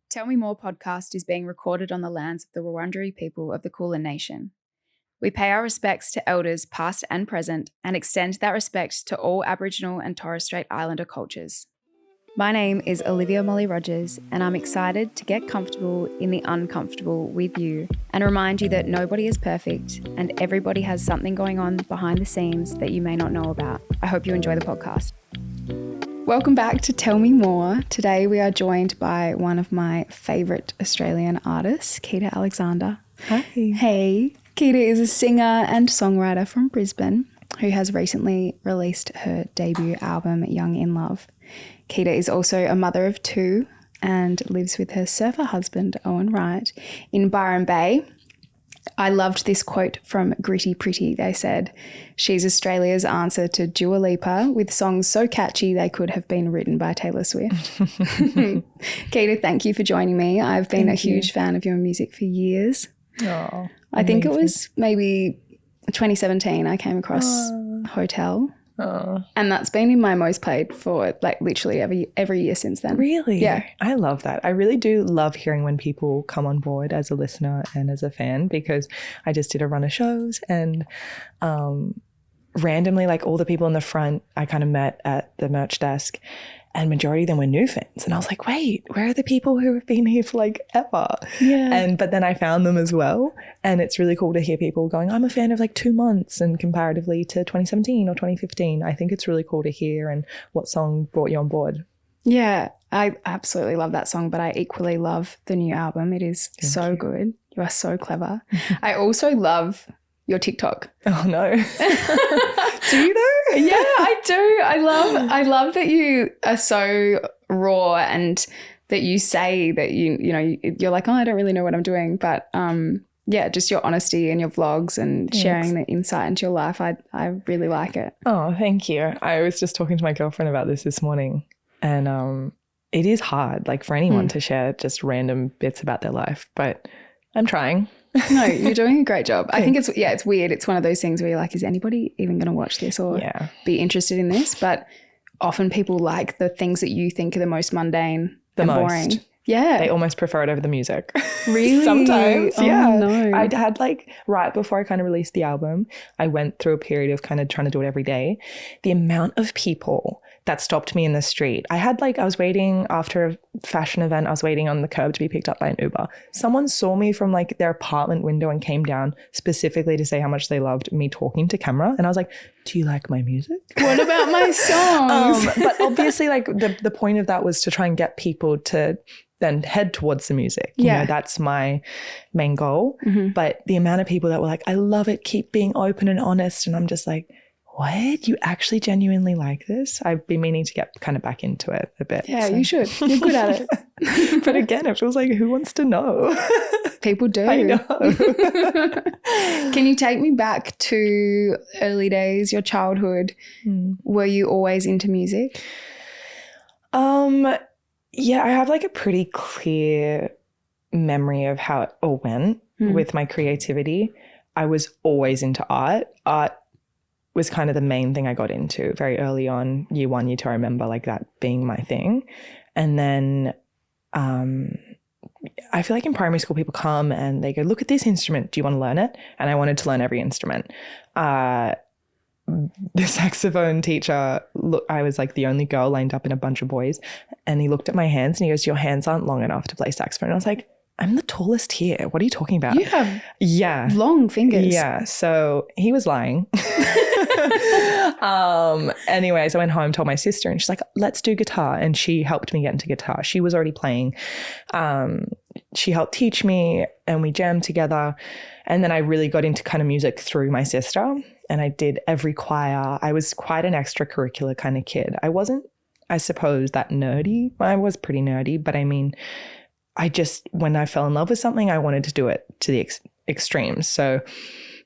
Tell Me More podcast is being recorded on the lands of the Wurundjeri people of the Kulin Nation. We pay our respects to elders past and present and extend that respect to all Aboriginal and Torres Strait Islander cultures. My name is Olivia Molly Rogers, and I'm excited to get comfortable in the uncomfortable with you and remind you that nobody is perfect and everybody has something going on behind the scenes that you may not know about. I hope you enjoy the podcast. Welcome back to Tell Me More. Today we are joined by one of my favourite Australian artists, Keita Alexander. Hi. Hey. Keita is a singer and songwriter from Brisbane who has recently released her debut album, Young in Love. Keita is also a mother of two and lives with her surfer husband, Owen Wright, in Byron Bay. I loved this quote from Gritty Pretty. They said, "She's Australia's answer to Dua Lipa with songs so catchy they could have been written by Taylor Swift." Keita, thank you for joining me. I've been a huge fan of your music for years. Oh, I think it was maybe 2017 I came across Hotel. Oh. And that's been in my most played for like literally every year since then. Really? Yeah. I love that. I really do love hearing when people come on board as a listener and as a fan, because I just did a run of shows and randomly, like all the people in the front I kind of met at the merch desk, and majority of them were new fans. And I was like, wait, where are the people who have been here for like ever? Yeah. But then I found them as well. And it's really cool to hear people going, I'm a fan of like 2 months, and comparatively to 2017 or 2015. I think it's really cool to hear and what song brought you on board. Yeah, I absolutely love that song, but I equally love the new album. It is so good. You are so clever. I also love your TikTok. Oh no. Do you though? Yeah, I do. I love that you are so raw and that you say that you're like, oh, I don't really know what I'm doing, but yeah, just your honesty and your vlogs and sharing the insight into your life. I really like it. Oh, thank you. I was just talking to my girlfriend about this morning, and it is hard, like for anyone to share just random bits about their life, but I'm trying. No, you're doing a great job. I think it's weird. It's one of those things where you're like, is anybody even going to watch this or be interested in this? But often people like the things that you think are the most mundane and boring. Yeah. They almost prefer it over the music. Really? Sometimes. Oh, yeah. no. I had like right before I kind of released the album, I went through a period of kind of trying to do it every day. The amount of people that stopped me in the street. I was waiting after a fashion event. I was waiting on the curb to be picked up by an Uber. Someone saw me from like their apartment window and came down specifically to say how much they loved me talking to camera. And I was like, do you like my music? What about my songs? But obviously like the point of that was to try and get people to then head towards the music. You know, that's my main goal. Mm-hmm. But the amount of people that were like, I love it, keep being open and honest. And I'm just like, what? You actually genuinely like this? I've been meaning to get kind of back into it a bit. Yeah, you should. You're good at it. But again, it feels like, who wants to know? People do. I know. Can you take me back to early days, your childhood? Were you always into music? Yeah, I have like a pretty clear memory of how it all went with my creativity. I was always into art. Art was kind of the main thing I got into very early on, year 1, year 2. I remember like that being my thing. And then I feel like in primary school people come and they go, look at this instrument. Do you want to learn it? And I wanted to learn every instrument. The saxophone teacher, look, I was like the only girl lined up in a bunch of boys, and he looked at my hands and he goes, your hands aren't long enough to play saxophone. And I was like, I'm the tallest here. What are you talking about? You have long fingers. Yeah. So he was lying. Anyways, I went home, told my sister, and she's like, let's do guitar. And she helped me get into guitar. She was already playing. She helped teach me and we jammed together. And then I really got into kind of music through my sister, and I did every choir. I was quite an extracurricular kind of kid. I wasn't, I suppose, that nerdy. I was pretty nerdy, but I mean, when I fell in love with something, I wanted to do it to the extremes. So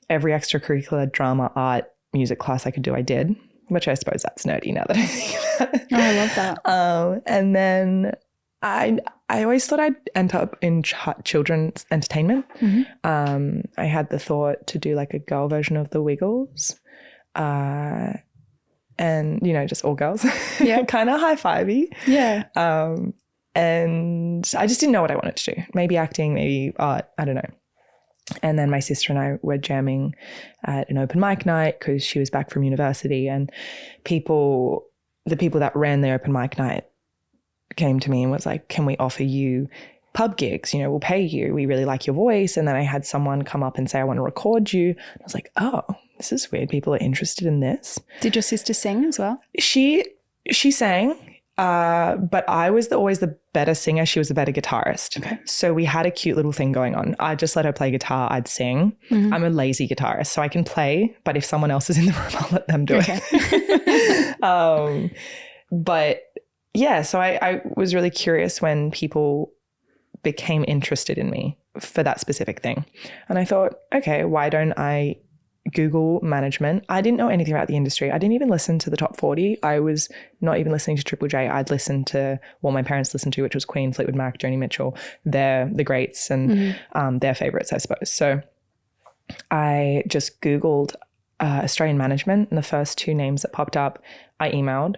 every extracurricular, drama, art, music class I could do, I did, which I suppose that's nerdy now that I think about it. Oh, I love that. And then I always thought I'd end up in children's entertainment. Mm-hmm. I had the thought to do like a girl version of the Wiggles. And, just all girls. Yeah. Kind of high-fivey. Yeah. And I just didn't know what I wanted to do. Maybe acting, maybe art, I don't know. And then my sister and I were jamming at an open mic night because she was back from university, and the people that ran the open mic night came to me and was like, can we offer you pub gigs? We'll pay you. We really like your voice. And then I had someone come up and say, I want to record you. And I was like, oh, this is weird. People are interested in this. Did your sister sing as well? She sang, but I was always the better singer. She was the better guitarist. Okay. So we had a cute little thing going on. I just let her play guitar. I'd sing. Mm-hmm. I'm a lazy guitarist, so I can play, but if someone else is in the room, I'll let them do it. But yeah, so I was really curious when people became interested in me for that specific thing. And I thought, okay, why don't I Google management? I didn't know anything about the industry. I didn't even listen to the top 40. I was not even listening to Triple J. I'd listened to what my parents listened to, which was Queen, Fleetwood Mac, Joni Mitchell. They're the greats and their favorites, I suppose. So I just Googled Australian management, and the first two names that popped up, I emailed.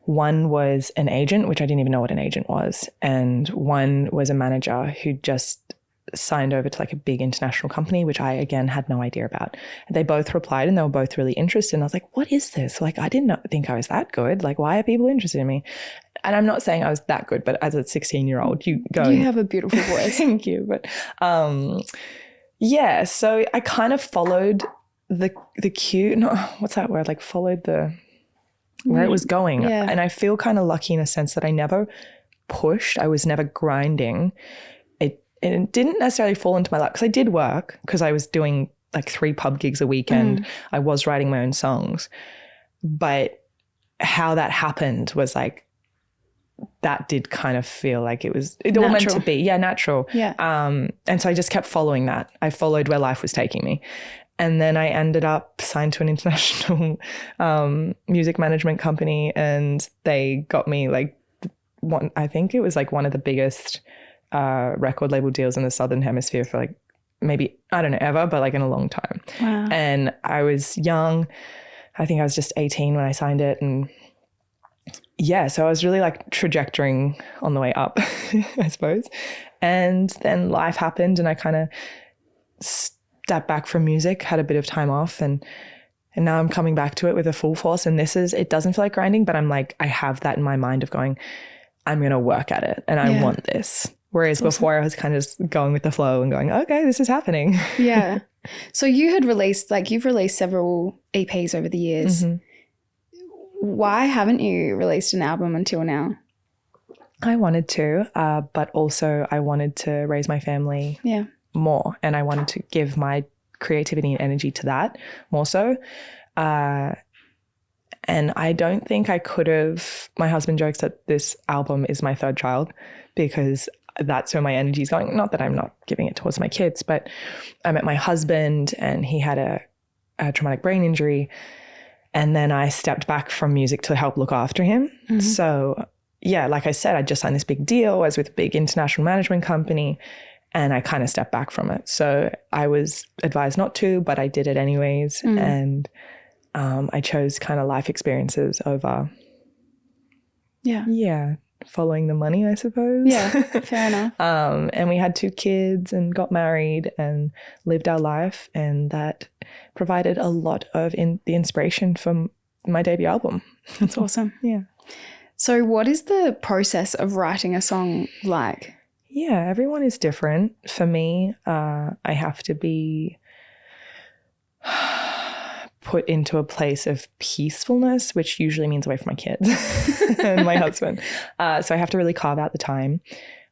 One was an agent, which I didn't even know what an agent was. And one was a manager who just signed over to like a big international company, which I, again, had no idea about. They both replied and they were both really interested. And I was like, what is this? Like, I didn't think I was that good. Like, why are people interested in me? And I'm not saying I was that good, but as a 16-year-old, you have a beautiful voice. Thank you. But yeah, so I kind of followed the cue. No, what's that word? Like followed where it was going. Yeah. And I feel kind of lucky in a sense that I never pushed. I was never grinding. It didn't necessarily fall into my lap because I did work, because I was doing like 3 pub gigs a weekend. I was writing my own songs. But how that happened was like, that did kind of feel like it was all meant to be. Yeah, natural. Yeah. And so I just kept following that. I followed where life was taking me. And then I ended up signed to an international music management company, and they got me like I think it was like one of the biggest record label deals in the Southern Hemisphere for like maybe, I don't know, ever, but like in a long time. Wow. And I was young. I think I was just 18 when I signed it. And yeah, so I was really like trajectorying on the way up, I suppose. And then life happened and I kind of stepped back from music, had a bit of time off, and now I'm coming back to it with a full force. And it doesn't feel like grinding, but I'm like, I have that in my mind of going, I'm going to work at it and I want this. Whereas before I was kind of just going with the flow and going, okay, this is happening. Yeah. So you've released several EPs over the years. Mm-hmm. Why haven't you released an album until now? I wanted to, but also I wanted to raise my family more, and I wanted to give my creativity and energy to that more so. And I don't think I could have, my husband jokes that this album is my third child because that's where my energy is going. Not that I'm not giving it towards my kids, but I met my husband and he had a traumatic brain injury. And then I stepped back from music to help look after him. Mm-hmm. So yeah, like I said, I just signed this big deal. I was with a big international management company and I kind of stepped back from it. So I was advised not to, but I did it anyways. Mm. And I chose kind of life experiences over, following the money, I suppose. Yeah, fair enough. And we had 2 kids and got married and lived our life, and that provided a lot of the inspiration for my debut album. That's awesome. Yeah. So what is the process of writing a song like? Yeah, everyone is different. For me, I have to be put into a place of peacefulness, which usually means away from my kids and my husband. So I have to really carve out the time.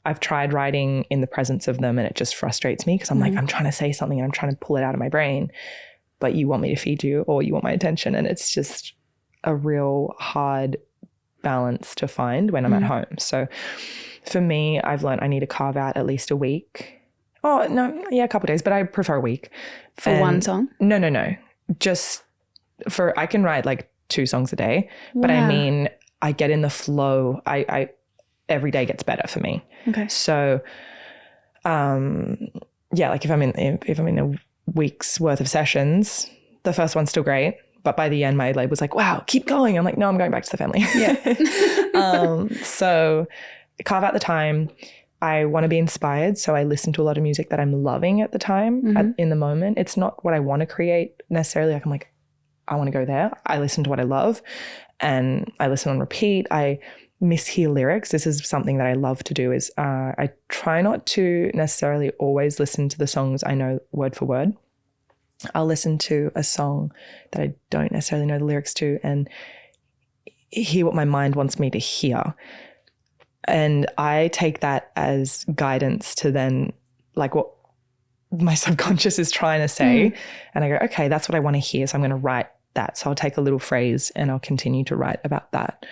I've tried writing in the presence of them and it just frustrates me because I'm like, I'm trying to say something and I'm trying to pull it out of my brain, but you want me to feed you or you want my attention. And it's just a real hard balance to find when I'm at home. So for me, I've learned I need to carve out at least a week. Oh, no, yeah, a couple of days, but I prefer a week. For one song? No. Just I can write like 2 songs a day, but I mean, I get in the flow. I every day gets better for me. Okay. So, like if I'm in a week's worth of sessions, the first one's still great, but by the end, my label's like, wow, keep going. I'm like, no, I'm going back to the family. Yeah. So carve out the time. I want to be inspired. So I listen to a lot of music that I'm loving at the time, in the moment. It's not what I want to create necessarily. Like I'm like, I want to go there. I listen to what I love and I listen on repeat. I mishear lyrics. This is something that I love to do is I try not to necessarily always listen to the songs I know word for word. I'll listen to a song that I don't necessarily know the lyrics to and hear what my mind wants me to hear. And I take that as guidance to then like what my subconscious is trying to say. And I go, okay, that's what I want to hear. So I'm going to write that. So I'll take a little phrase and I'll continue to write about that.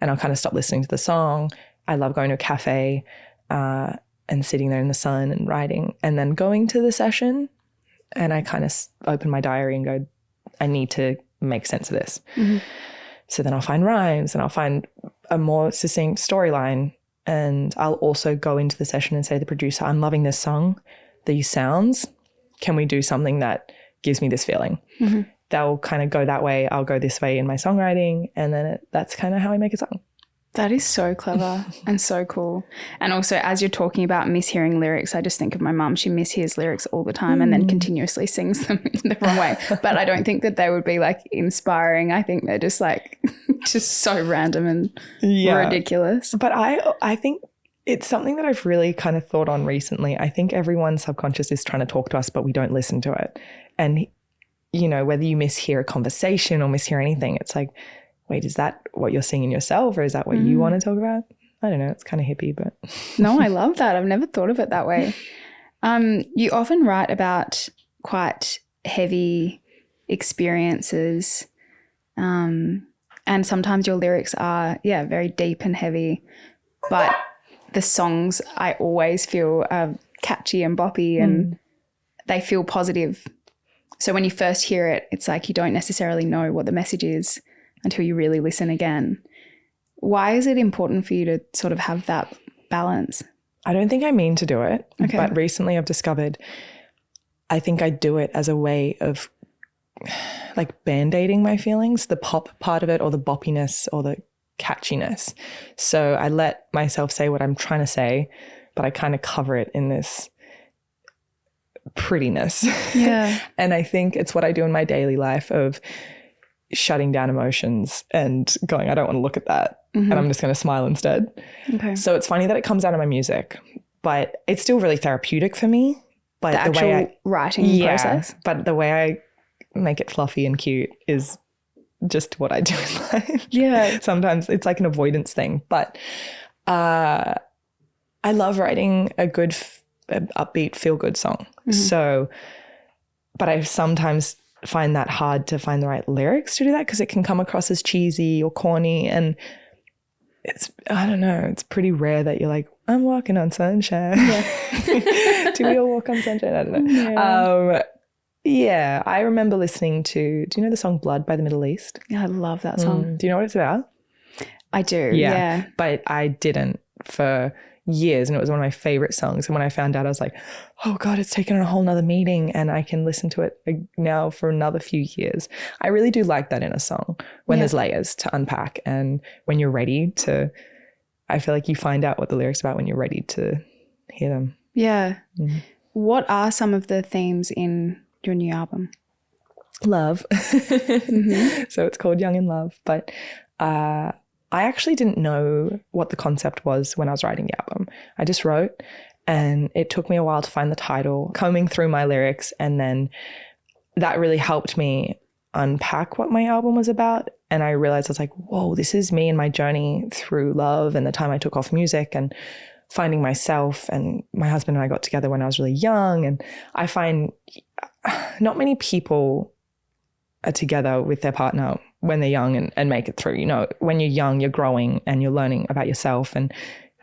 And I'll kind of stop listening to the song. I love going to a cafe and sitting there in the sun and writing and then going to the session. And I kind of open my diary and go, I need to make sense of this. So then I'll find rhymes and I'll find a more succinct storyline. And I'll also go into the session and say to the producer, I'm loving this song, these sounds. Can we do something that gives me this feeling? They'll kind of go that way. I'll go this way in my songwriting. And then that's kind of how I make a song. That is so clever and so cool. And also, as you're talking about mishearing lyrics, I just think of my mum. She mishears lyrics all the time and then continuously sings them in the wrong way. But I don't think that they would be like inspiring. I think they're just like just so random and ridiculous. But I think it's something that I've really kind of thought on recently. I think everyone's subconscious is trying to talk to us, but we don't listen to it. And, you know, whether you mishear a conversation or mishear anything, it's like, wait, is that what you're seeing in yourself or is that what you want to talk about? I don't know. It's kind of hippie, but. No, I love that. I've never thought of it that way. You often write about quite heavy experiences and sometimes your lyrics are, very deep and heavy, but the songs I always feel are catchy and boppy and they feel positive. So when you first hear it, it's like you don't necessarily know what the message is until you really listen again. Why is it important for you to sort of have that balance? I don't think I mean to do it, but recently I've discovered I think I do it as a way of like band-aiding my feelings, the pop part of it or the boppiness or the catchiness. So I let myself say what I'm trying to say, but I kind of cover it in this prettiness. Yeah. And I think it's what I do in my daily life of shutting down emotions and going, I don't want to look at that. And I'm just going to smile instead. Okay. So it's funny that it comes out of my music, but it's still really therapeutic for me. But the way actual writing process. But the way I make it fluffy and cute is just what I do in life. Yeah. Sometimes it's like an avoidance thing. But I love writing a good, upbeat, feel-good song. So, but I sometimes find that hard to find the right lyrics to do that because it can come across as cheesy or corny. And it's, I don't know, it's pretty rare that you're like, I'm walking on sunshine. Yeah. Do we all walk on sunshine? I don't know. Yeah. I remember listening to, do you know the song Blood by the Middle East? Yeah, I love that song. Do you know what it's about? I do, yeah. But I didn't for years and it was one of my favorite songs. And when I found out, I was like, oh God, it's taken on a whole nother meaning and I can listen to it now for another few years. I really do like that in a song when there's layers to unpack and when you're ready to, I feel like you find out what the lyrics are about when you're ready to hear them. Yeah. What are some of the themes in your new album? Love. So it's called Young in Love. But I actually didn't know what the concept was when I was writing the album. I just wrote and it took me a while to find the title, combing through my lyrics, and then that really helped me unpack what my album was about. And I realized I was like, whoa, this is me and my journey through love and the time I took off music and finding myself. And my husband and I got together when I was really young. And I find not many people are together with their partner when they're young and make it through. You know, when you're young, you're growing and you're learning about yourself, and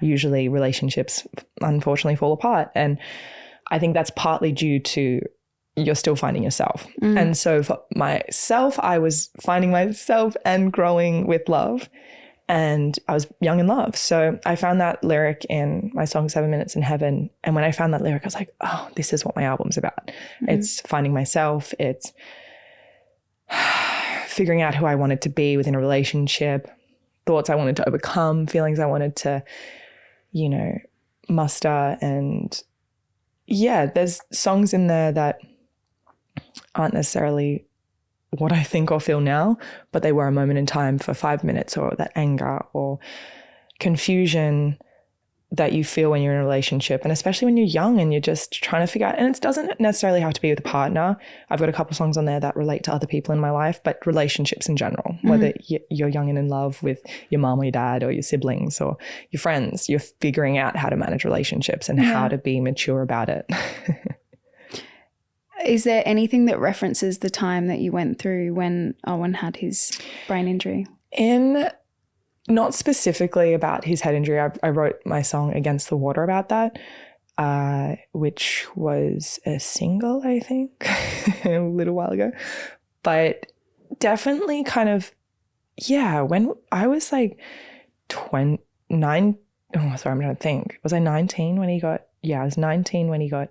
usually relationships unfortunately fall apart. And I think that's partly due to you're still finding yourself. And so for myself, I was finding myself and growing with love, and I was young in love. So I found that lyric in my song 7 Minutes in Heaven. And when I found that lyric, I was like, oh, this is what my album's about. It's finding myself. It's figuring out who I wanted to be within a relationship, thoughts I wanted to overcome, feelings I wanted to muster. And yeah, there's songs in there that aren't necessarily what I think or feel now, but they were a moment in time for 5 minutes, or that anger or confusion that you feel when you're in a relationship, and especially when you're young and you're just trying to figure out, and it doesn't necessarily have to be with a partner. I've got a couple songs on there that relate to other people in my life, but relationships in general, whether you're young and in love with your mom or your dad or your siblings or your friends, you're figuring out how to manage relationships and how to be mature about it. Is there anything that references the time that you went through when Owen had his brain injury? Not specifically about his head injury. I wrote my song Against the Water about that, which was a single, I think, a little while ago. But definitely kind of, when I was like 29, I'm trying to think. Was I 19 when he got, I was 19 when he got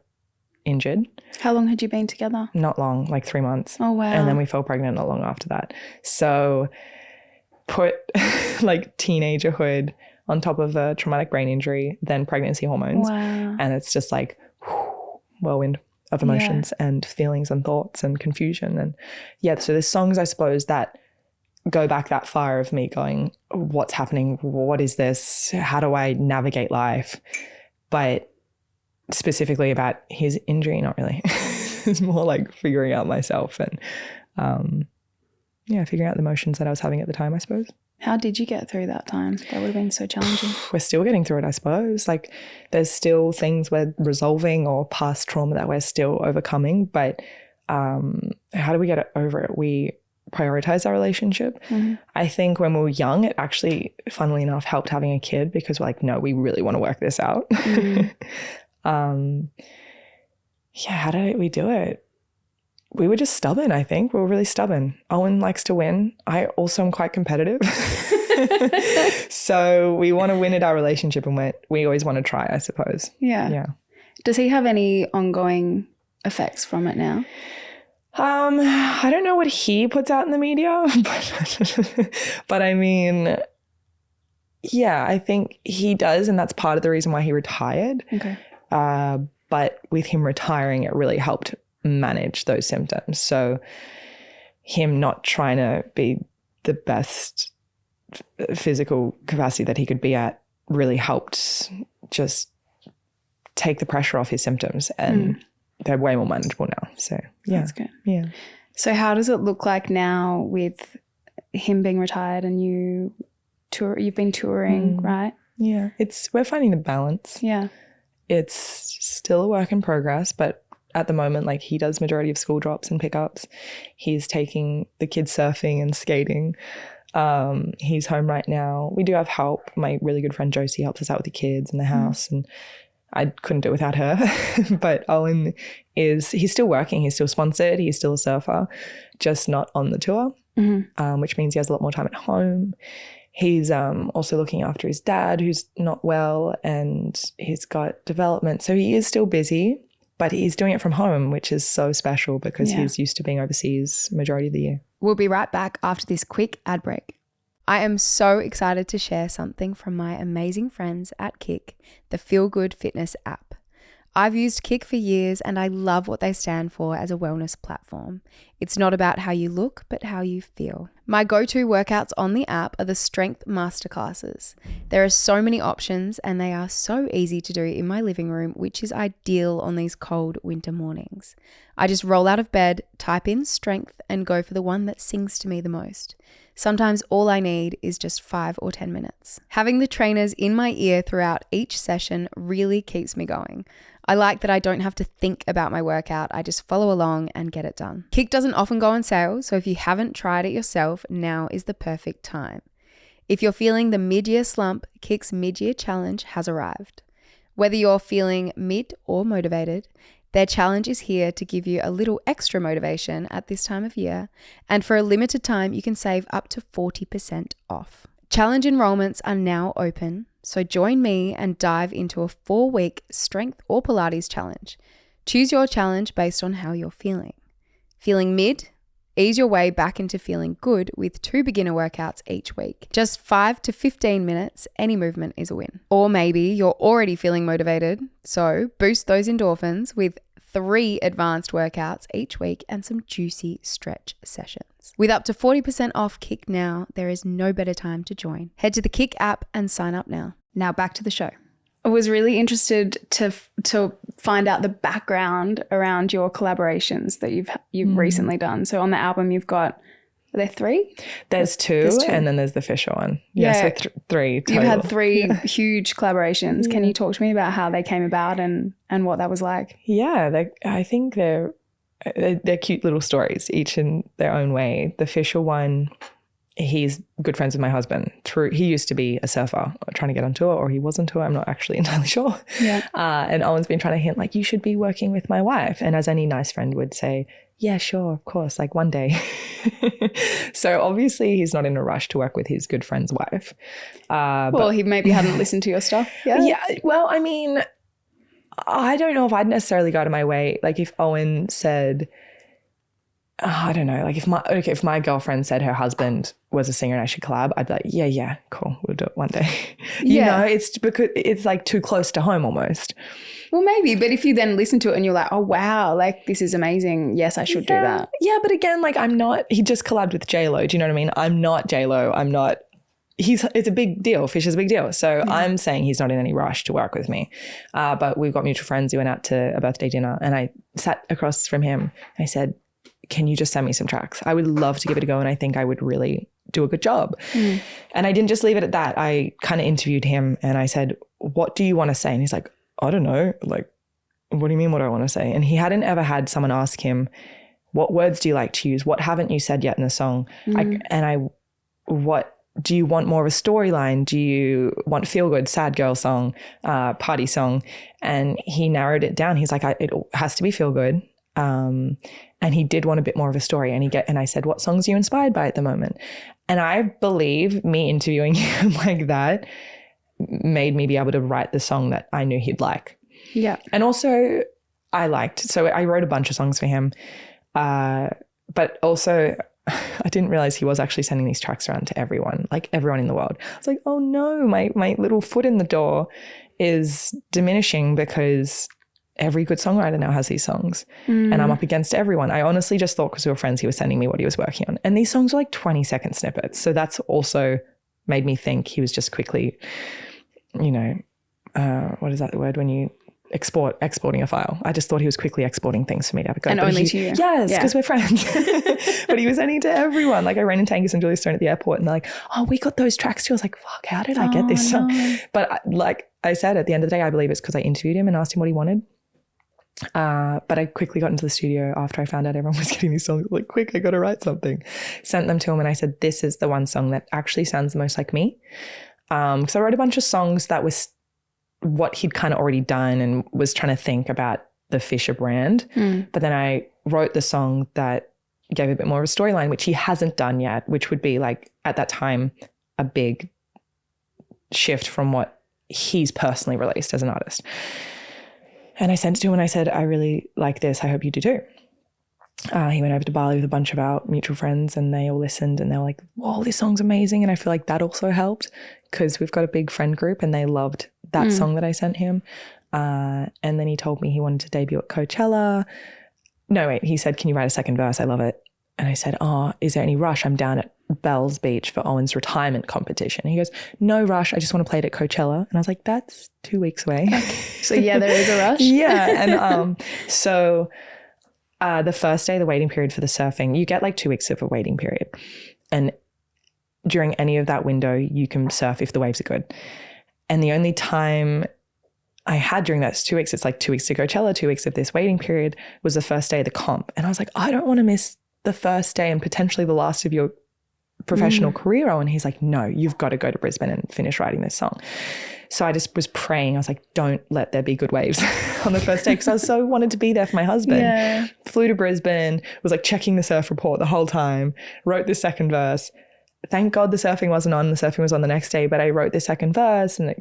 injured. How long had you been together? Not long, like 3 months. Oh, wow. And then we fell pregnant not long after that. So put like teenagerhood on top of a traumatic brain injury, then pregnancy hormones. Wow. And it's just like whirlwind of emotions and feelings and thoughts and confusion. And so there's songs, I suppose, that go back that far of me going, what's happening? What is this? How do I navigate life? But specifically about his injury, not really. It's more like figuring out myself and figuring out the emotions that I was having at the time, I suppose. How did you get through that time? That would have been so challenging. We're still getting through it, I suppose. Like there's still things we're resolving or past trauma that we're still overcoming. But how do we get over it? We prioritize our relationship. I think when we were young, it actually, funnily enough, helped having a kid, because we're like, no, we really want to work this out. How did we do it? We were just stubborn, I think. We were really stubborn. Owen likes to win. I also am quite competitive. So we want to win at our relationship, and we always want to try, I suppose. Yeah. Does he have any ongoing effects from it now? I don't know what he puts out in the media, but I mean, I think he does, and that's part of the reason why he retired. Okay. But with him retiring, it really helped manage those symptoms. So him not trying to be the best physical capacity that he could be at really helped just take the pressure off his symptoms, and they're way more manageable now. So that's good. Yeah. So how does it look like now with him being retired and you've been touring, right? Yeah. We're finding the balance. Yeah. It's still a work in progress, but at the moment, like, he does majority of school drops and pickups. He's taking the kids surfing and skating. He's home right now. We do have help. My really good friend Josie helps us out with the kids in the house, and I couldn't do it without her. But Owen he's still working. He's still sponsored. He's still a surfer, just not on the tour, which means he has a lot more time at home. He's also looking after his dad, who's not well, and he's got development. So he is still busy, but he's doing it from home, which is so special because he's used to being overseas majority of the year. We'll be right back after this quick ad break. I am so excited to share something from my amazing friends at Kick, the Feel Good Fitness app. I've used Kick for years and I love what they stand for as a wellness platform. It's not about how you look, but how you feel. My go-to workouts on the app are the strength masterclasses. There are so many options and they are so easy to do in my living room, which is ideal on these cold winter mornings. I just roll out of bed, type in strength, and go for the one that sings to me the most. Sometimes all I need is just 5 or 10 minutes. Having the trainers in my ear throughout each session really keeps me going. I like that I don't have to think about my workout. I just follow along and get it done. Kick doesn't often go on sale, so if you haven't tried it yourself, now is the perfect time. If you're feeling the mid-year slump, Kick's mid-year challenge has arrived. Whether you're feeling mid or motivated, their challenge is here to give you a little extra motivation at this time of year, and for a limited time, you can save up to 40% off. Challenge enrollments are now open, so join me and dive into a 4-week strength or Pilates challenge. Choose your challenge based on how you're feeling. Feeling mid? Ease your way back into feeling good with 2 beginner workouts each week. Just 5 to 15 minutes, any movement is a win. Or maybe you're already feeling motivated, so boost those endorphins with 3 advanced workouts each week and some juicy stretch sessions. With up to 40% off Kick Now, there is no better time to join. Head to the Kick app and sign up now. Now back to the show. I was really interested to find out the background around your collaborations that you've recently done. So on the album, you've got, are there 3? There's two, and then there's the Fisher one. Yeah, so 3 total. You've had 3 huge collaborations. Yeah. Can you talk to me about how they came about and what that was like? Yeah, I think they're cute little stories, each in their own way. The Fisher one, he's good friends with my husband. He used to be a surfer trying to get on tour, or he was on tour. I'm not actually entirely sure. Yeah. And Owen's been trying to hint like, you should be working with my wife. And as any nice friend would say, yeah, sure, of course, like one day. So obviously he's not in a rush to work with his good friend's wife. But he maybe hadn't listened to your stuff. Yeah. Yeah. Well, I mean, I don't know if I'd necessarily go to my way. Like if Owen said, I don't know, like if my girlfriend said her husband was a singer and I should collab, I'd be like, yeah, cool, we'll do it one day. You know, it's because it's like too close to home almost. Well, maybe, but if you then listen to it and you're like, oh wow, like this is amazing, yes, I should do that. Yeah, but again, like he just collabed with J-Lo, do you know what I mean? I'm not J-Lo, it's a big deal. Fisher's a big deal. So I'm saying he's not in any rush to work with me. But we've got mutual friends who went out to a birthday dinner and I sat across from him and I said, can you just send me some tracks? I would love to give it a go and I think I would really do a good job. And I didn't just leave it at that. I kind of interviewed him and I said, what do you want to say? And he's like, I don't know. Like, what do you mean what I want to say? And he hadn't ever had someone ask him, what words do you like to use? What haven't you said yet in the song? What do you want more of a storyline? Do you want feel good, sad girl song, party song? And he narrowed it down. He's like, it has to be feel good. And he did want a bit more of a story. And I said, what songs are you inspired by at the moment? And I believe me interviewing him like that made me be able to write the song that I knew he'd like. Yeah. And also so I wrote a bunch of songs for him. But also I didn't realize he was actually sending these tracks around to everyone, like everyone in the world. I was like, oh no, my little foot in the door is diminishing because every good songwriter now has these songs and I'm up against everyone. I honestly just thought because we were friends, he was sending me what he was working on. And these songs are like 20-second snippets. So that's also made me think he was just quickly, what is that word when you exporting a file? I just thought he was quickly exporting things for me to have a go. And only to you. Yes, because we're friends. But he was sending to everyone. Like I ran into Angus and Julia Stone at the airport and they're like, oh, we got those tracks too. I was like, fuck, how did I get this song? But like I said, at the end of the day, I believe it's because I interviewed him and asked him what he wanted. But I quickly got into the studio after I found out everyone was getting these songs. Like, quick, I got to write something. Sent them to him and I said, this is the one song that actually sounds the most like me. Because I wrote a bunch of songs that was what he'd kind of already done and was trying to think about the Fisher brand. But then I wrote the song that gave a bit more of a storyline, which he hasn't done yet, which would be like at that time a big shift from what he's personally released as an artist. And I sent it to him and I said, I really like this. I hope you do too. He went over to Bali with a bunch of our mutual friends and they all listened and they were like, whoa, this song's amazing. And I feel like that also helped because we've got a big friend group and they loved that song that I sent him. And then he told me he wanted to debut at Coachella. No, wait, he said, can you write a second verse? I love it. And I said, oh, is there any rush? I'm down at Bells Beach for Owen's retirement competition. And he goes, no rush. I just want to play it at Coachella. And I was like, that's 2 weeks away. Okay. So yeah, there is a rush. Yeah. And so the first day, the waiting period for the surfing, you get like 2 weeks of a waiting period. And during any of that window, you can surf if the waves are good. And the only time I had during those 2 weeks, it's like 2 weeks to Coachella, 2 weeks of this waiting period, was the first day of the comp. And I was like, I don't want to miss the first day and potentially the last of your professional career. And he's like, no, you've got to go to Brisbane and finish writing this song. So I just was praying. I was like, don't let there be good waves on the first day because I so wanted to be there for my husband. Yeah. Flew to Brisbane, was like checking the surf report the whole time, wrote the second verse. Thank God the surfing wasn't on. The surfing was on the next day, but I wrote the second verse and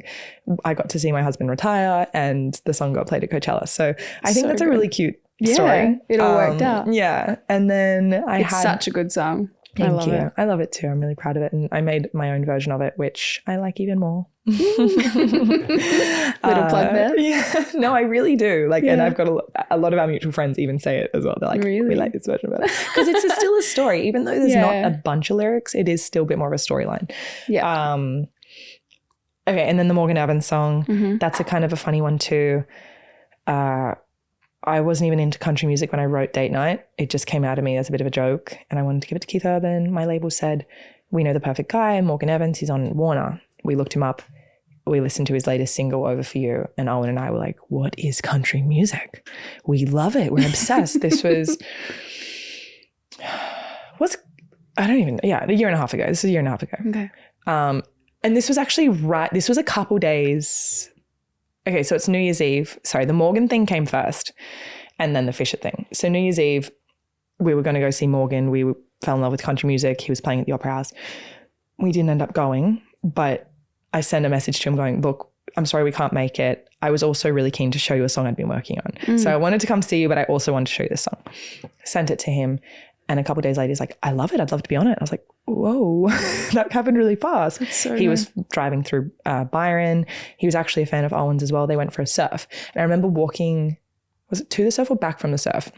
I got to see my husband retire and the song got played at Coachella. So I think that's a really cute story. It all worked out. Yeah. And then It's such a good song. Thank you. I love it too. I'm really proud of it. And I made my own version of it, which I like even more. Little plug there. Yeah. No, I really do. Like, and I've got a lot of our mutual friends even say it as well. They're like, really? We like this version better. Because it's still a story. Even though there's not a bunch of lyrics, it is still a bit more of a storyline. Yeah. Okay. And then the Morgan Evans song, that's a kind of a funny one too. I wasn't even into country music when I wrote Date Night. It just came out of me as a bit of a joke. And I wanted to give it to Keith Urban. My label said, we know the perfect guy, Morgan Evans. He's on Warner. We looked him up. We listened to his latest single, Over For You. And Owen and I were like, what is country music? We love it. We're obsessed. This was a year and a half ago. This is a year and a half ago. Okay. And this was actually this was a couple days. Okay, so it's New Year's Eve. Sorry, the Morgan thing came first and then the Fisher thing. So New Year's Eve, we were going to go see Morgan. We fell in love with country music. He was playing at the Opera House. We didn't end up going, but I sent a message to him going, look, I'm sorry we can't make it. I was also really keen to show you a song I'd been working on. So I wanted to come see you, but I also wanted to show you this song. Sent it to him. And a couple of days later, he's like, I love it. I'd love to be on it. I was like, whoa, that happened really fast. He was driving through Byron. He was actually a fan of Owen's as well. They went for a surf. And I remember walking, was it to the surf or back from the surf?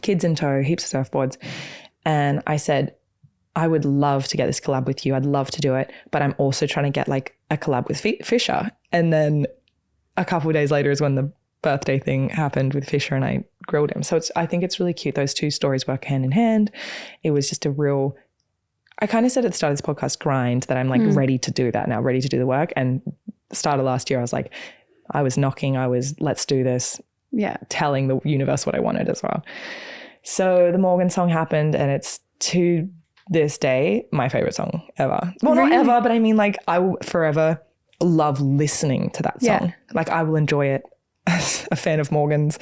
Kids in tow, heaps of surfboards. And I said, I would love to get this collab with you. I'd love to do it. But I'm also trying to get like a collab with Fisher. And then a couple of days later is when the birthday thing happened with Fisher and I grilled him. So I think it's really cute. Those two stories work hand in hand. It was just I kind of said at the start of this podcast, grind, that I'm like ready to do that now, ready to do the work. And the start of last year, I was like, let's do this. Yeah. Telling the universe what I wanted as well. So the Morgan song happened and it's to this day, my favorite song ever. Well, really? Not ever, but I mean like I will forever love listening to that song. Yeah. Like I will enjoy it as a fan of Morgan's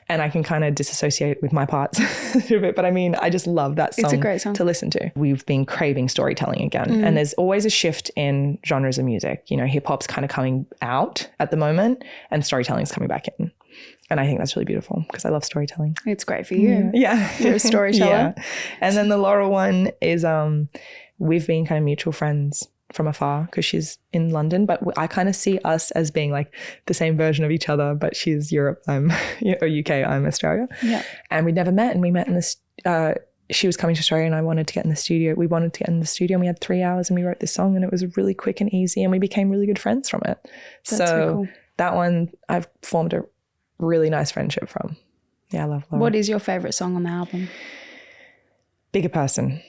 and I can kind of disassociate with my parts a bit. But I mean, I just love that song. It's a great song to listen to. We've been craving storytelling again. And there's always a shift in genres of music. You know, hip hop's kind of coming out at the moment and storytelling's coming back in. And I think that's really beautiful because I love storytelling. It's great for you. Yeah. You're a storyteller. Yeah. And then the Laurel one is we've been kind of mutual friends from afar because she's in London, but I kind of see us as being like the same version of each other, but she's Europe, I'm or UK, I'm Australia. Yeah. And we never met, and we met in this, she was coming to Australia and I wanted to get in the studio. We wanted to get in the studio and we had 3 hours and we wrote this song and it was really quick and easy and we became really good friends from it. That's so really cool. That one I've formed a really nice friendship from. Yeah, I love Laura. What is your favorite song on the album? Bigger Person.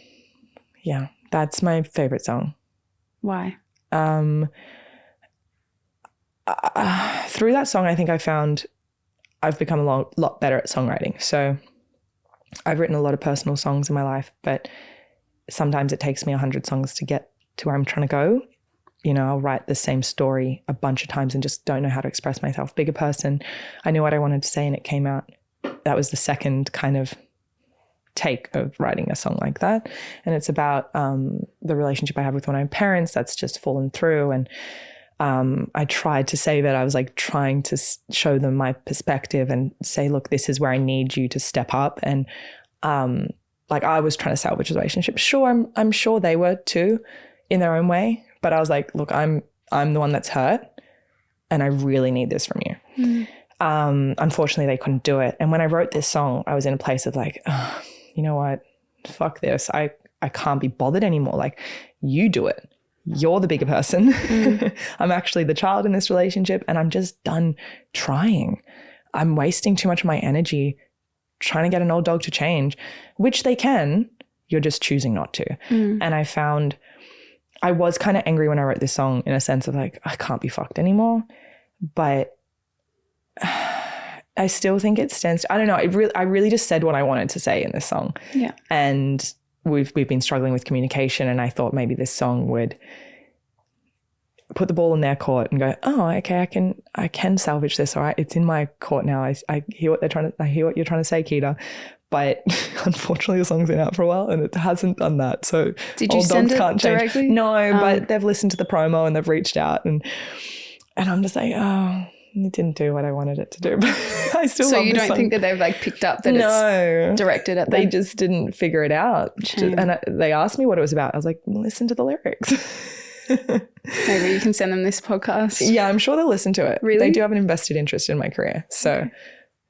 Yeah, that's my favorite song. Why? Through that song, I think I've become a lot better at songwriting. So I've written a lot of personal songs in my life, but sometimes it takes me 100 songs to get to where I'm trying to go. You know, I'll write the same story a bunch of times and just don't know how to express myself. Bigger Person, I knew what I wanted to say and it came out. That was the second kind of take of writing a song like that. And it's about the relationship I have with one of my parents that's just fallen through. And I tried to say that I was like trying to show them my perspective and say, look, this is where I need you to step up. And like I was trying to salvage the relationship. Sure, I'm sure they were too in their own way. But I was like, look, I'm the one that's hurt and I really need this from you. Unfortunately, they couldn't do it. And when I wrote this song, I was in a place of like, oh, you know what? Fuck this. I can't be bothered anymore. Like, you do it. You're the bigger person. I'm actually the child in this relationship and I'm just done trying. I'm wasting too much of my energy trying to get an old dog to change, which they can. You're just choosing not to. And I found I was kind of angry when I wrote this song in a sense of like, I can't be fucked anymore. But I still think it stands. I don't know. I really just said what I wanted to say in this song. Yeah. And we've been struggling with communication and I thought maybe this song would put the ball in their court and go, oh, okay, I can salvage this. All right. It's in my court now. I hear what you're trying to say, Keita. But unfortunately, the song's been out for a while and it hasn't done that. So did you send it directly? No, but they've listened to the promo and they've reached out and I'm just like, oh, It didn't do what I wanted it to do, but I still So love you this don't song. think that they've like picked up that No. it's directed at them? They just didn't figure it out. Shame. And they asked me what it was about. I was like, listen to the lyrics. Maybe you can send them this podcast. Yeah, I'm sure they'll listen to it. Really? They do have an invested interest in my career. So,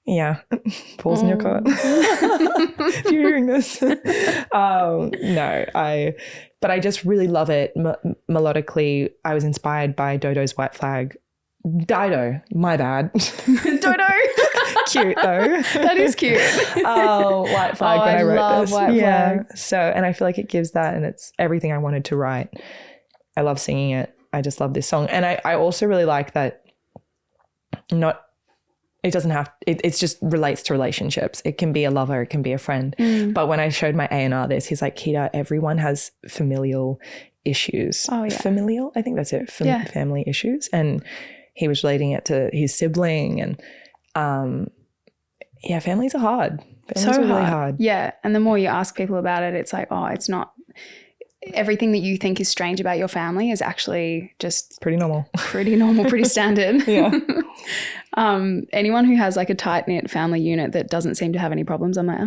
yeah, pause in your court. If you're hearing this. But I just really love it. Melodically, I was inspired by Dodo's White Flag. Dido, my bad. Dodo. Cute though. That is cute. White Flag when I wrote love this. White Flag. So, and I feel like it gives that, and it's everything I wanted to write. I love singing it. I just love this song. And I also really like that it just relates to relationships. It can be a lover, it can be a friend. But when I showed my A&R this, he's like, Kita, everyone has familial issues. Oh, yeah. Familial? I think that's it. Family issues. And he was relating it to his sibling. And families are hard. Families are really hard. Yeah. And the more you ask people about it, it's like, it's not everything that you think is strange about your family is actually just pretty normal, pretty standard. Yeah. Anyone who has like a tight knit family unit that doesn't seem to have any problems, I'm like,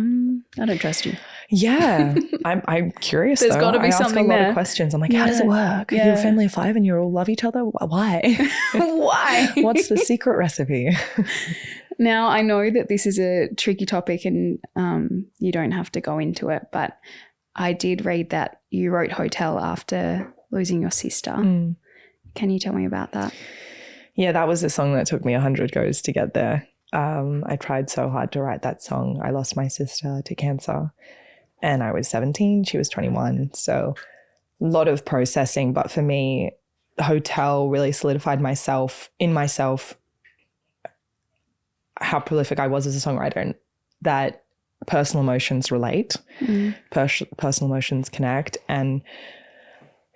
I don't trust you. Yeah. I'm curious. There's got to be something there. I ask a lot of questions. I'm like, how does it work? You're a family of 5 and you all love each other? Why? Why? What's the secret recipe? Now, I know that this is a tricky topic and you don't have to go into it, but I did read that you wrote Hotel after losing your sister. Can you tell me about that? Yeah, that was a song that took me 100 goes to get there. I tried so hard to write that song. I lost my sister to cancer and I was 17. She was 21. So a lot of processing. But for me, Hotel really solidified myself how prolific I was as a songwriter, and that personal emotions relate, personal emotions connect. And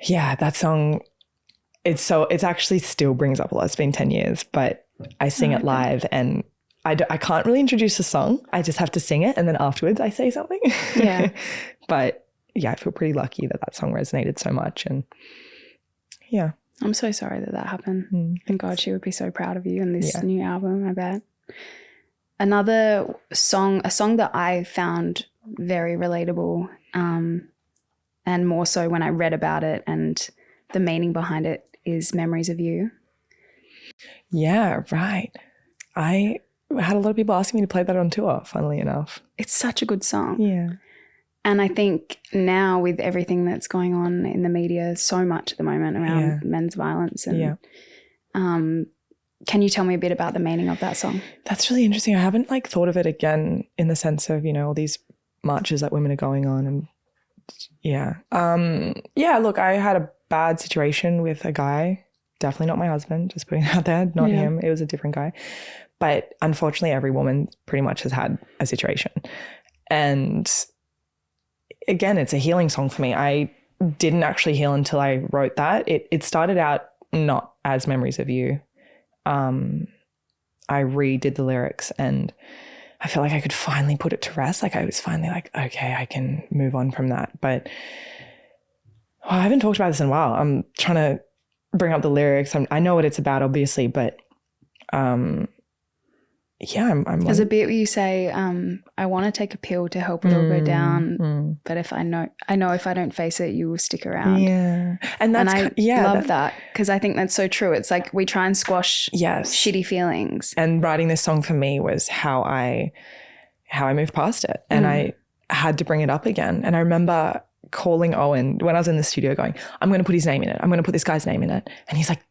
yeah, that song, it's actually still brings up a lot. It's been 10 years, but I sing it live and I can't really introduce the song. I just have to sing it and then afterwards I say something. Yeah. But yeah, I feel pretty lucky that song resonated so much. And yeah. I'm so sorry that happened. And God, she would be so proud of you in this new album, I bet. Another song, a song that I found very relatable, and more so when I read about it and the meaning behind it, is Memories of You. Yeah, right. I had a lot of people asking me to play that on tour, funnily enough. It's such a good song. Yeah. And I think now with everything that's going on in the media so much at the moment around men's violence and can you tell me a bit about the meaning of that song? That's really interesting. I haven't thought of it again in the sense of, all these marches that women are going on and look, I had a bad situation with a guy, definitely not my husband, just putting it out there, not him. It was a different guy. But unfortunately, every woman pretty much has had a situation. And again, it's a healing song for me. I didn't actually heal until I wrote that. It started out not as Memories of You. I redid the lyrics and I felt like I could finally put it to rest. I was finally okay, I can move on from that. But I haven't talked about this in a while. I'm trying to bring up the lyrics. I know what it's about, obviously, but I'm there's a bit where you say, I want to take a pill to help it all go down, but if I know if I don't face it, you will stick around. Yeah. And I love that because I think that's so true. It's like we try and squash shitty feelings. And writing this song for me was how I moved past it. And I had to bring it up again. And I remember calling Owen when I was in the studio going, I'm going to put his name in it. I'm going to put this guy's name in it. And he's like,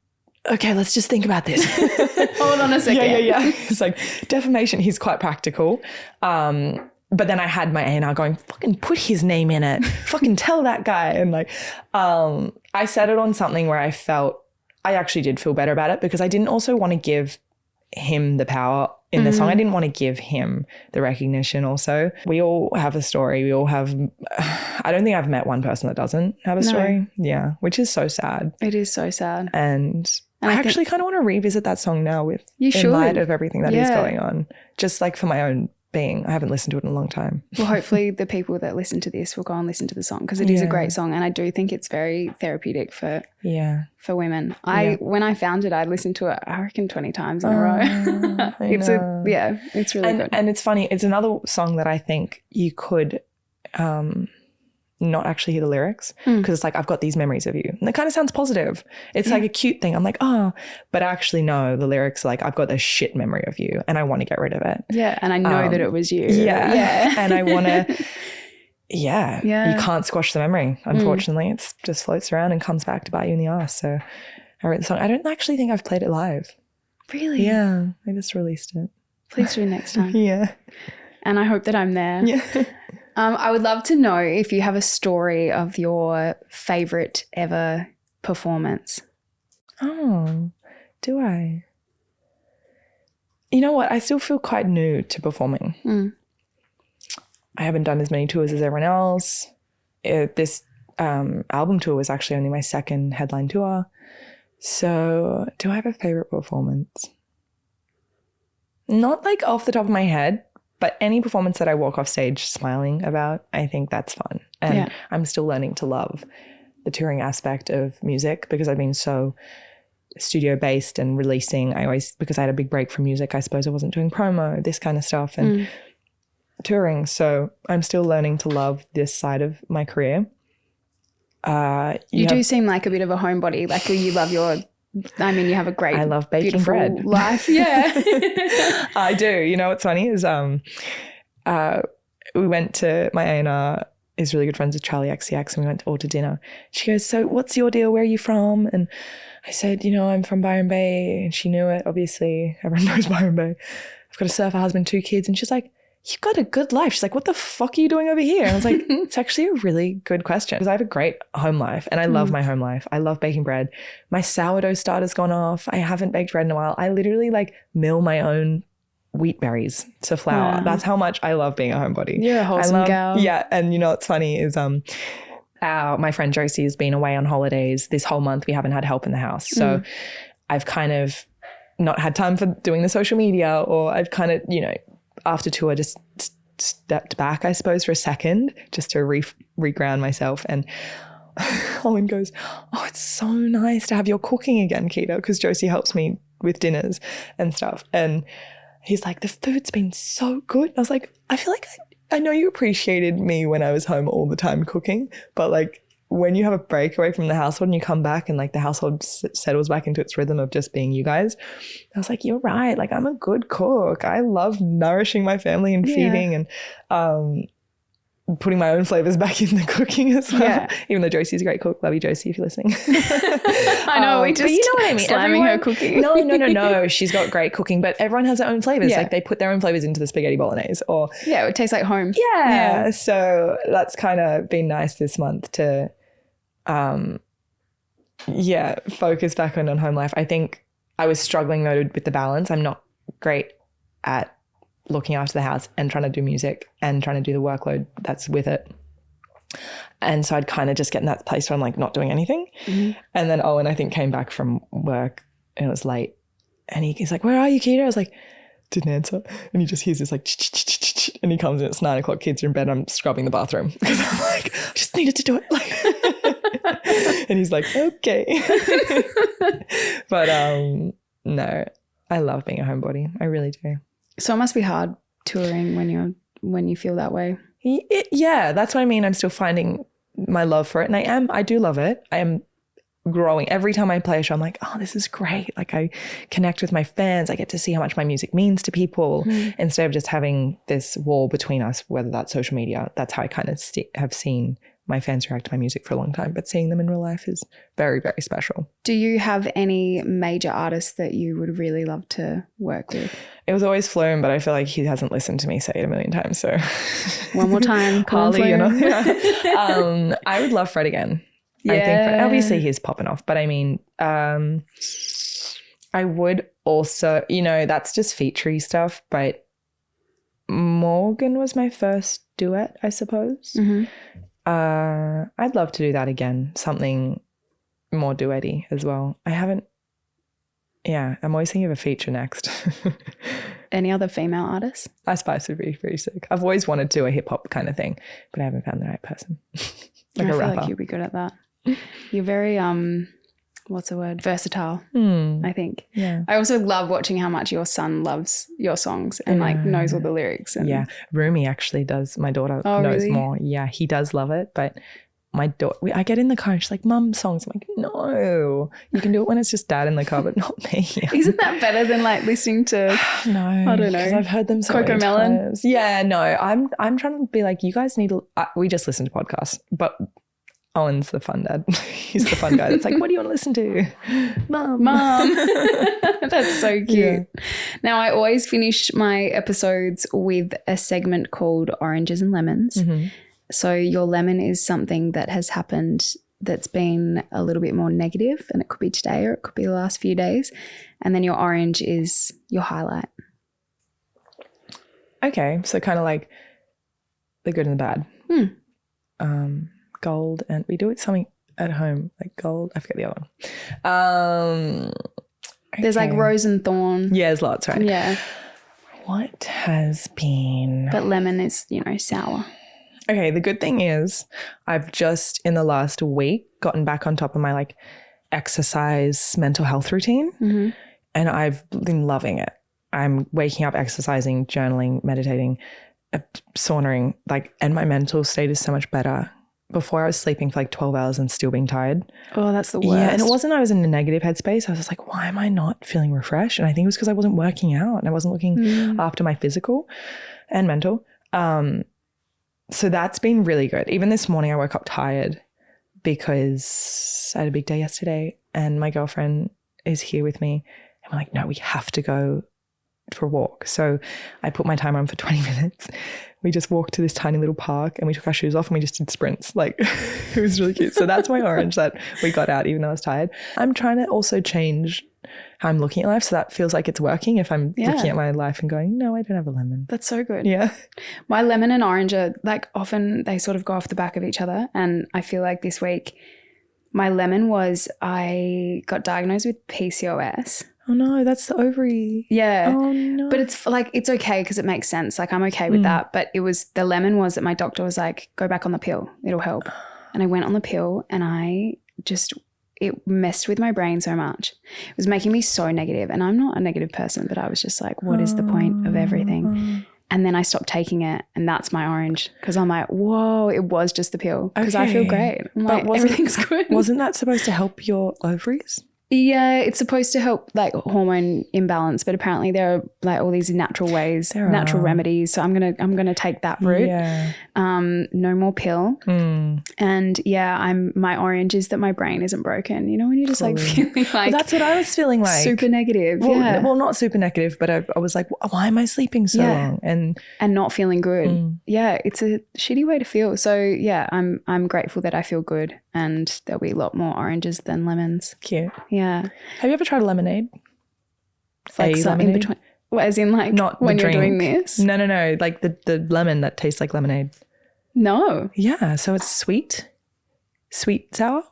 okay, let's just think about this. Hold on a second. Yeah. It's like defamation. He's quite practical. But then I had my A&R going, fucking put his name in it. Fucking tell that guy. And I said it on something where I felt, I actually did feel better about it because I didn't also want to give him the power in the song. I didn't want to give him the recognition also. We all have a story. We all have, I don't think I've met one person that doesn't have a story. Yeah, which is so sad. It is so sad. And I actually kind of want to revisit that song now in light of everything that is going on, just for my own being. I haven't listened to it in a long time. Well, hopefully the people that listen to this will go and listen to the song, because it is a great song, and I do think it's very therapeutic for women. When I found it, I listened to it, I reckon 20 times in a row. It's really good. And it's funny. It's another song that I think you could not actually hear the lyrics, because it's like, I've got these memories of you. And it kind of sounds positive. It's like a cute thing. I'm like, oh, but actually no, the lyrics are like, I've got this shit memory of you and I want to get rid of it. Yeah. And I know that it was you. Yeah. And I want to, you can't squash the memory. Unfortunately, it just floats around and comes back to bite you in the ass. So I wrote the song. I don't actually think I've played it live. Really? Yeah. I just released it. Please do next time. Yeah. And I hope that I'm there. Yeah. I would love to know if you have a story of your favorite ever performance. Oh, do I? You know what? I still feel quite new to performing. I haven't done as many tours as everyone else. This album tour was actually only my second headline tour. So do I have a favorite performance? Not like off the top of my head, but any performance that I walk off stage smiling about, I think that's fun. And I'm still learning to love the touring aspect of music, because I've been so studio based and releasing. Because I had a big break from music, I suppose I wasn't doing promo, this kind of stuff, and touring. So I'm still learning to love this side of my career. You do seem like a bit of a homebody. Like, you love you have a great, I love baking bread life. Yeah. I do. You know what's funny is we went to, my A&R is really good friends with Charlie XCX, and we went all to dinner. She goes, so what's your deal? Where are you from? And I said, I'm from Byron Bay. And she knew it, obviously. Everyone knows Byron Bay. I've got a surfer husband, 2 kids. And she's like, you've got a good life. She's like, what the fuck are you doing over here? And I was like, it's actually a really good question, because I have a great home life and I love my home life. I love baking bread. My sourdough starter's gone off. I haven't baked bread in a while. I literally mill my own wheat berries to flour. Wow. That's how much I love being a homebody. You're a wholesome gal. Yeah. And you know what's funny is my friend Josie has been away on holidays this whole month. We haven't had help in the house. So I've kind of not had time for doing the social media, or I've kind of, after tour just stepped back, I suppose, for a second, just to reground myself. And Owen goes, oh, it's so nice to have your cooking again, Keita, because Josie helps me with dinners and stuff. And he's like, the food's been so good. I was like, I feel like I know you appreciated me when I was home all the time cooking, but when you have a break away from the household and you come back and the household settles back into its rhythm of just being you guys, I was like, you're right. I'm a good cook. I love nourishing my family and feeding and putting my own flavors back in the cooking as well. Yeah. Even though Josie's a great cook. Love you, Josie, if you're listening. I know, we just, but you know what I mean? Slamming her cooking. No. She's got great cooking, but everyone has their own flavors. Yeah. They put their own flavors into the spaghetti bolognese, or it would taste like home. Yeah. So that's kind of been nice this month to focus back on home life. I think I was struggling though with the balance. I'm not great at looking after the house and trying to do music and trying to do the workload that's with it. And so I'd kind of just get in that place where I'm not doing anything. Mm-hmm. And then Owen, I think, came back from work and it was late. And he's like, where are you, Keita? I was like, didn't answer. And he just hears this and he comes in, it's 9 o'clock, kids are in bed, I'm scrubbing the bathroom because I'm like, I just needed to do it. And he's like, okay. But no, I love being a homebody. I really do. So it must be hard touring when you feel that way. Yeah, that's what I mean. I'm still finding my love for it. And I do love it. I am growing. Every time I play a show, I'm like, oh, this is great. I connect with my fans. I get to see how much my music means to people instead of just having this wall between us, whether that's social media. That's how I kind of have seen my fans react to my music for a long time. But seeing them in real life is very, very special. Do you have any major artists that you would really love to work with? It was always Flume, but I feel like he hasn't listened to me say it a million times. So one more time, Carly. Yeah. I would love Fred again. Yeah. I think obviously he's popping off, but I mean, I would also, that's just featurey stuff, but Morgan was my first duet, I suppose. Mm-hmm. I'd love to do that again, something more duetty as well. I'm always thinking of a feature next. Any other female artists? Ice Spice would be pretty sick. I've always wanted to do a hip hop kind of thing, but I haven't found the right person. I feel like you'd be good at that. You're very what's the word? Versatile, I think. Yeah. I also love watching how much your son loves your songs and like knows all the lyrics. And yeah. Rumi actually does. My daughter knows really? more. Yeah, he does love it. But my daughter, I get in the car and she's like, Mum, songs. I'm like, no, you can do it when it's just Dad in the car, but not me. Isn't that better than like listening to, no, I don't know, because I've heard them so many Cocomelon? times. Yeah, no, I'm trying to be like, you guys need to, we just listen to podcasts, but Owen's the fun dad. He's the fun guy that's like, what do you want to listen to? Mum. That's so cute. Yeah. Now, I always finish my episodes with a segment called Oranges and Lemons. Mm-hmm. So your lemon is something that has happened that's been a little bit more negative, and it could be today or it could be the last few days. And then your orange is your highlight. Okay. So kind of like the good and the bad. Gold, and we do it something at home like gold. I forget the other one. There's like rose and thorn. Yeah, there's lots, right? Yeah. What has been? But lemon is, sour. Okay, the good thing is I've just in the last week gotten back on top of my like exercise mental health routine, and I've been loving it. I'm waking up, exercising, journaling, meditating, sauntering, and my mental state is so much better. Before I was sleeping for like 12 hours and still being tired. Oh, that's the worst. Yeah, and it wasn't I was in a negative headspace. I was just like, why am I not feeling refreshed? And I think it was because I wasn't working out and I wasn't looking after my physical and mental. So that's been really good. Even this morning I woke up tired because I had a big day yesterday and my girlfriend is here with me. And we're like, no, we have to go for a walk. So I put my timer on for 20 minutes. We just walked to this tiny little park and we took our shoes off and we just did sprints. It was really cute. So that's my orange that we got out even though I was tired. I'm trying to also change how I'm looking at life. So that feels like it's working if I'm looking at my life and going, no, I don't have a lemon. That's so good. Yeah. My lemon and orange are often they sort of go off the back of each other. And I feel like this week my lemon was I got diagnosed with PCOS. Oh no, that's the ovary. Yeah. Oh no. But it's it's okay because it makes sense. I'm okay with that. But the lemon was that my doctor was like, go back on the pill. It'll help. And I went on the pill and it messed with my brain so much. It was making me so negative. And I'm not a negative person, but I was just like, what is the point of everything? And then I stopped taking it and that's my orange because I'm like, whoa, it was just the pill because I feel great. I'm like, everything's good. Wasn't that supposed to help your ovaries? Yeah, it's supposed to help hormone imbalance, but apparently there are all these natural ways, natural remedies. So I'm gonna take that route. Yeah. No more pill. And yeah, my orange is that my brain isn't broken. You know when you're just feeling well, that's what I was feeling like. Super negative. Well, not super negative, but I was like, why am I sleeping so long? And not feeling good. Yeah, it's a shitty way to feel. So yeah, I'm grateful that I feel good, and there'll be a lot more oranges than lemons. Cute. Yeah. Have you ever tried lemonade? Something in between. Well, as in not when you're doing this? No. Like the lemon that tastes like lemonade. No. Yeah. So it's sweet sour,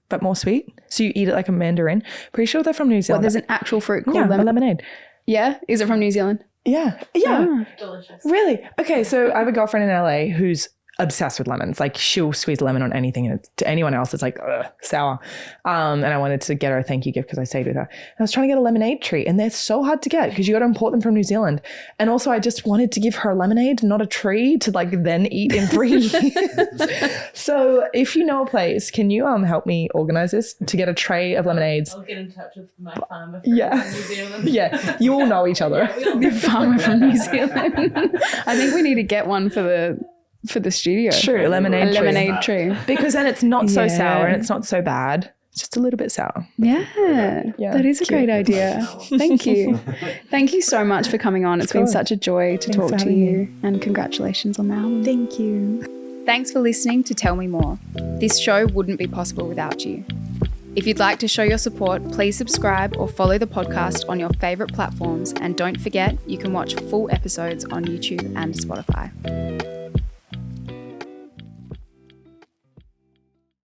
but more sweet. So you eat it like a mandarin. Pretty sure they're from New Zealand. Well, there's an actual fruit called lemonade. Yeah. Is it from New Zealand? Yeah. Delicious. Really? Okay. So I have a girlfriend in LA who's obsessed with lemons. She'll squeeze lemon on anything, and to anyone else it's sour. And I wanted to get her a thank you gift because I stayed with her. And I was trying to get a lemonade tree, and they're so hard to get because you got to import them from New Zealand. And also I just wanted to give her a lemonade, not a tree to then eat in 3 years. So if you know a place, can you help me organize this to get a tray of lemonades? I'll get in touch with my farmer from New Zealand. Yeah, you all know each other. The farmer from New Zealand. I think we need to get one for the studio. True, a lemonade tree. Because then it's not so sour and it's not so bad. It's just a little bit sour. Yeah, that is a great idea. Thank you. Thank you so much for coming on. It's been such a joy to talk to you. And congratulations on the album. Thank you. Thanks for listening to Tell Me More. This show wouldn't be possible without you. If you'd like to show your support, please subscribe or follow the podcast on your favourite platforms. And don't forget, you can watch full episodes on YouTube and Spotify.